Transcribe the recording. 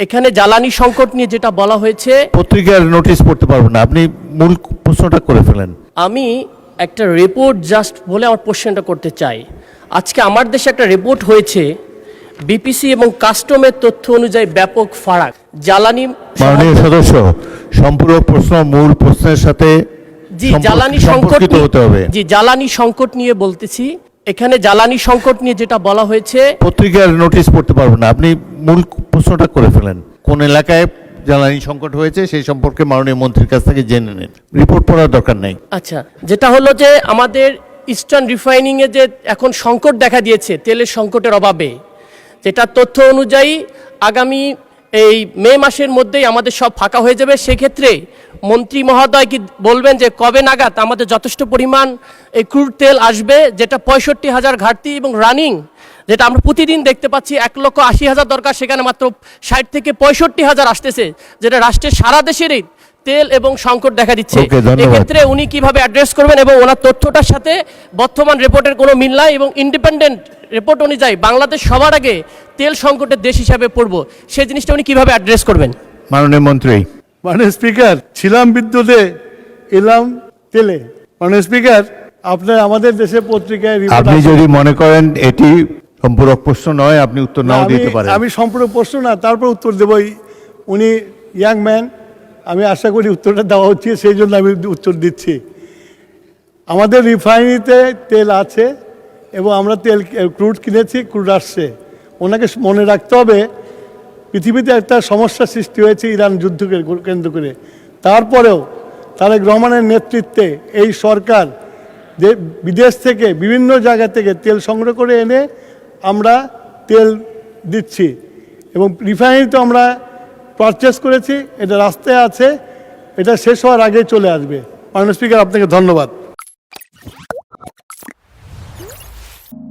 এখানে জ্বালানি সংকট নিয়ে যেটা বলা হয়েছে, পত্রিকার নোটিশ পড়তে পারবেন না, আপনি মূল প্রশ্নটা করে ফেলেন। আমি একটা রিপোর্ট জাস্ট বলে আমার কোশ্চেনটা করতে চাই। আজকে আমার দেশে একটা রিপোর্ট হয়েছে, বিপিসি এবং কাস্টমের তথ্য অনুযায়ী ব্যাপক ফারাক জ্বালানি। মাননীয় সদস্য, সম্পূরক প্রশ্ন মূল প্রশ্নের সাথে জি জ্বালানি সংকট সম্পর্কিত হতে হবে। জি জ্বালানি সংকট নিয়ে বলতেছি। এখানে জ্বালানি সংকট নিয়ে যেটা বলা হয়েছে, পত্রিকার নোটিশ পড়তে পারবেন না, আপনি মূল প্রশ্নটা করে ফেলেন। কোন এলাকায় জ্বালানি সংকট হয়েছে সেই সম্পর্কে মাননীয় মন্ত্রীর কাছ থেকে জেনে নিন, রিপোর্ট পড়ার দরকার নেই। আচ্ছা, যেটা হলো যে আমাদের ইস্টার্ন রিফাইনিংয়ে যে এখন সংকট দেখা দিয়েছে তেলের সংকটের অভাবে, যেটা তথ্য অনুযায়ী আগামী এই মে মাসের মধ্যেই আমাদের সব ফাঁকা হয়ে যাবে। সেক্ষেত্রে মন্ত্রী মহোদয় কি বলবেন যে কবে নাগাদ আমাদের যথেষ্ট পরিমাণ এই ক্রুড তেল আসবে, যেটা 65,000 ঘাটতি এবং রানিং, যেটা আমরা প্রতিদিন দেখতে পাচ্ছি 1,80,000 দরকার, সেখানে মাত্র 60 থেকে 65,000 আসতেছে, যেটা রাষ্ট্রের সারা দেশেরই তেল এবং সংকট দেখা দিচ্ছে। এক্ষেত্রে উনি কিভাবে অ্যাড্রেস করবেন এবং ওনার তথ্যটার সাথে বর্তমান রিপোর্টের কোনো মিল নাই এবং ইন্ডিপেন্ডেন্ট রিপোর্ট অনুযায়ী বাংলাদেশ সবার আগে তেল সংকটের দেশ হিসাবে পড়ব, সেই জিনিসটা উনি কিভাবে অ্যাড্রেস করবেন? মাননীয় মন্ত্রী। মাননীয় স্পিকার, ছিলাম বিদ্যুতে, এলাম তেলে। মাননীয় স্পিকার, আপনার আমাদের দেশে পত্রিকায় আপনি যদি মনে করেন এটি সম্পূরক প্রশ্ন নয়, আপনি উত্তর নাও দিতে পারেন। আমি সম্পূরক প্রশ্ন না, তারপর উত্তর দেবই। উনি ইয়াং ম্যান, আমি আশা করি উত্তরটা দেওয়া হচ্ছে, সেই জন্য আমি উত্তর দিচ্ছি। আমাদের রিফাইনারিতে তেল আছে এবং আমরা তেল ক্রুড কিনেছি, ক্রুড আসছে। ওনাকে মনে রাখতে হবে পৃথিবীতে একটা সমস্যা সৃষ্টি হয়েছে ইরান যুদ্ধকে কেন্দ্র করে। তারপরেও তারেক রহমানের নেতৃত্বে এই সরকার যে বিদেশ থেকে বিভিন্ন জায়গা থেকে তেল সংগ্রহ করে এনে আমরা তেল দিচ্ছি এবং রিফাইনারিতে আমরা পারচেস করেছি, এটা রাস্তায় আছে, এটা শেষ হওয়ার আগে চলে আসবে। মাননীয় স্পিকার, আপনাকে ধন্যবাদ।